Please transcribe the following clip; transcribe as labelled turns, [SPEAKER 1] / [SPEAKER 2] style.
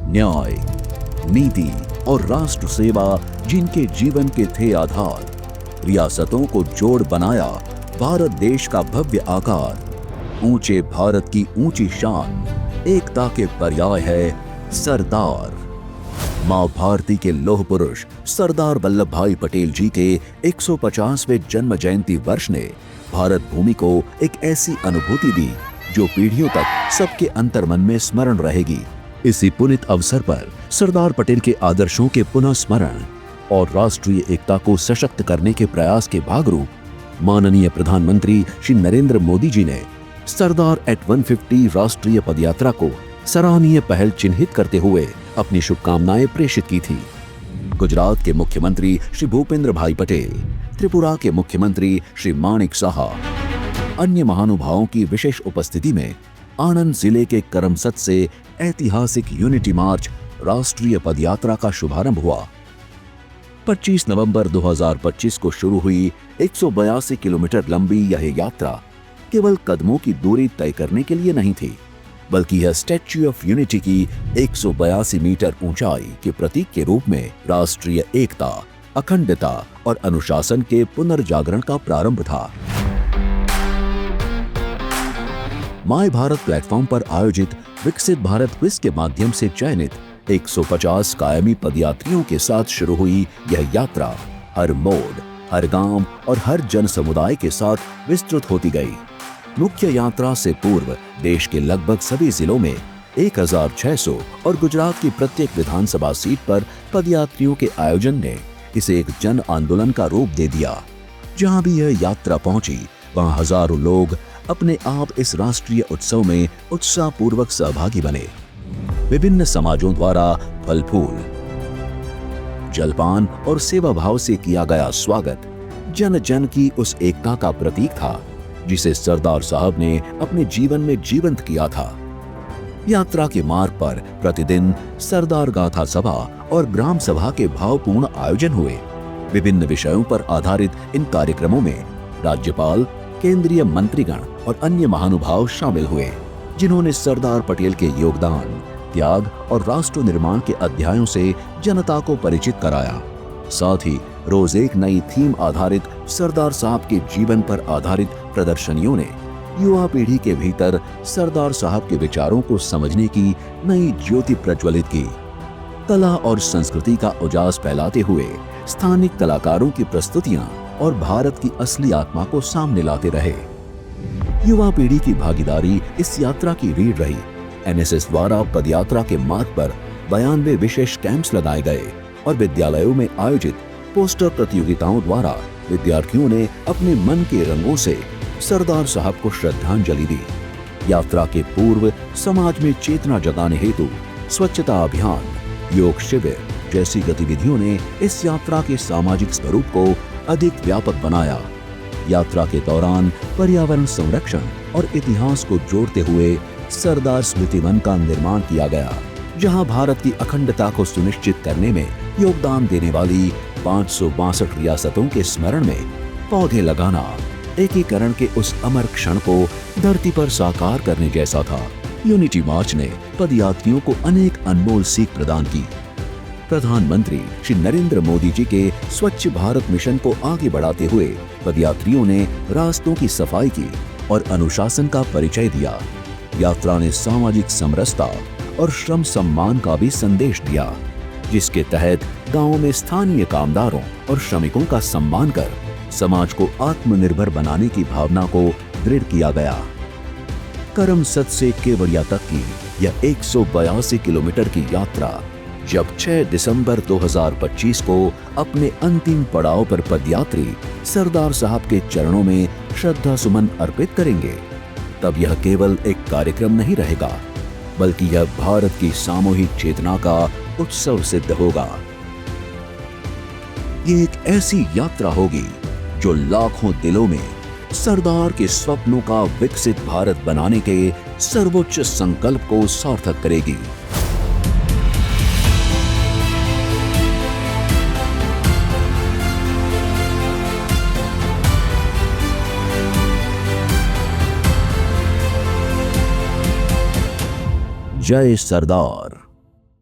[SPEAKER 1] न्याय, नीति और राष्ट्र सेवा जिनके जीवन के थे आधार, रियासतों को जोड़ बनाया भारत देश का भव्य आकार। ऊंचे भारत की ऊंची शान, एकता के पर्याय है सरदार। मां भारती के लौह पुरुष सरदार वल्लभ भाई पटेल जी के 150वें जन्म जयंती वर्ष ने भारत भूमि को एक ऐसी अनुभूति दी जो पीढ़ियों तक सबके अंतर्मन में स्मरण रहेगी। इसी पुनीत अवसर पर सरदार पटेल के आदर्शों के पुनः स्मरण और राष्ट्रीय एकता को सशक्त करने के प्रयास के भागरूप माननीय प्रधानमंत्री श्री नरेंद्र मोदी जी ने सरदार एट 150 राष्ट्रीय पदयात्रा को सराहनीय पहल चिन्हित करते हुए अपनी शुभकामनाएं प्रेषित की थी। गुजरात के मुख्यमंत्री श्री भूपेंद्र भाई पटेल, त्रिपुरा के मुख्यमंत्री श्री माणिक साहा, अन्य महानुभावों की विशेष उपस्थिति में आणंद जिले के करमसद से ऐतिहासिक यूनिटी मार्च राष्ट्रीय पदयात्रा का शुभारंभ हुआ। 25 नवंबर 2025 को शुरू हुई 182 किलोमीटर लंबी यह यात्रा केवल कदमों की दूरी तय करने के लिए नहीं थी, बल्कि यह स्टैच्यू ऑफ यूनिटी की 182 मीटर ऊंचाई के प्रतीक के रूप में राष्ट्रीय एकता, अखंडता और अनुशासन के पुनर्जागरण का प्रारंभ था। माय भारत प्लेटफॉर्म पर आयोजित विकसित भारत क्विज के माध्यम से चयनित 150 कायमी पदयात्रियों के साथ शुरू हुई यह यात्रा हर मोड़, हर गांव और हर जन समुदाय के साथ विस्तृत होती गई। मुख्य यात्रा से पूर्व देश के लगभग सभी जिलों में 1600 और गुजरात की प्रत्येक विधानसभा सीट पर पदयात्रियों के आयोजन ने इसे एक जन आंदोलन का रूप दे दिया। जहां भी यह यात्रा पहुंची, वहां हजारों लोग अपने आप इस राष्ट्रीय उत्सव में उत्साहपूर्वक सहभागी बने। विभिन्न समाजों द्वारा फल फूल, जलपान और सेवा भाव से किया गया स्वागत जन जन की उस एकता का प्रतीक था जिसे सरदार साहब ने अपने जीवन में जीवंत किया था। यात्रा के मार्ग पर प्रतिदिन सरदार गाथा सभा और ग्राम सभा के भावपूर्ण आयोजन हुए। विभिन्न विषयों पर आधारित इन कार्यक्रमों में राज्यपाल, केंद्रीय मंत्रीगण और अन्य महानुभाव शामिल हुए, जिन्होंने सरदार पटेल के योगदान, त्याग और राष्ट्र निर्माण के अध्यायों से जनता को परिचित कराया। साथ ही रोज एक नई थीम आधारित सरदार साहब के जीवन पर आधारित प्रदर्शनियों ने युवा पीढ़ी के भीतर सरदार साहब के विचारों को समझने की नई ज्योति प्रज्वलित की। कला और संस्कृति का उजास फैलाते हुए स्थानिक कलाकारों की प्रस्तुतियां और भारत की असली आत्मा को सामने लाते रहे। युवा पीढ़ी की भागीदारी इस यात्रा की रीढ़ रही। एनएसएस द्वारा पदयात्रा के मार्ग पर 92 विशेष कैंप्स लगाए गए और विद्यालयों में आयोजित पोस्टर प्रतियोगिताओं द्वारा विद्यार्थियों ने अपने मन के रंगों से सरदार साहब को श्रद्धांजलि दी। यात्रा के पूर्व समाज में चेतना जगाने हेतु स्वच्छता अभियान, योग शिविर जैसी गतिविधियों ने इस यात्रा के सामाजिक स्वरूप को अधिक व्यापक बनाया। यात्रा के दौरान पर्यावरण संरक्षण और इतिहास को जोड़ते हुए सरदार स्मृति वन का निर्माण किया गया, जहां भारत की अखंडता को सुनिश्चित करने में योगदान देने वाली 562 रियासतों के स्मरण में पौधे लगाना एकीकरण के उस अमर क्षण को धरती पर साकार करने जैसा था। यूनिटी मार्च ने पदयात्रियों को अनेक अनमोल सीख प्रदान की। प्रधानमंत्री श्री नरेंद्र मोदी जी के स्वच्छ भारत मिशन को आगे बढ़ाते हुए पदयात्रियों ने रास्तों की सफाई की और अनुशासन का परिचय दिया। यात्रा ने सामाजिक समरसता और श्रम सम्मान का भी संदेश दिया, जिसके तहत गांवों में स्थानीय कामदारों और श्रमिकों का सम्मान कर समाज को आत्मनिर्भर बनाने की भावना को दृढ़ किया गया। करमसद से केवड़िया तक की यह 182 किलोमीटर की यात्रा जब 6 दिसंबर 2025 को अपने अंतिम पड़ाव पर पदयात्री सरदार साहब के चरणों में श्रद्धा सुमन अर्पित करेंगे, तब यह केवल एक कार्यक्रम नहीं रहेगा, बल्कि यह भारत की सामूहिक चेतना का उत्सव सिद्ध होगा। ये एक ऐसी यात्रा होगी जो लाखों दिलों में सरदार के स्वप्नों का विकसित भारत बनाने के सर्वोच्च संकल्प को सार्थक करेगी। जय सरदार।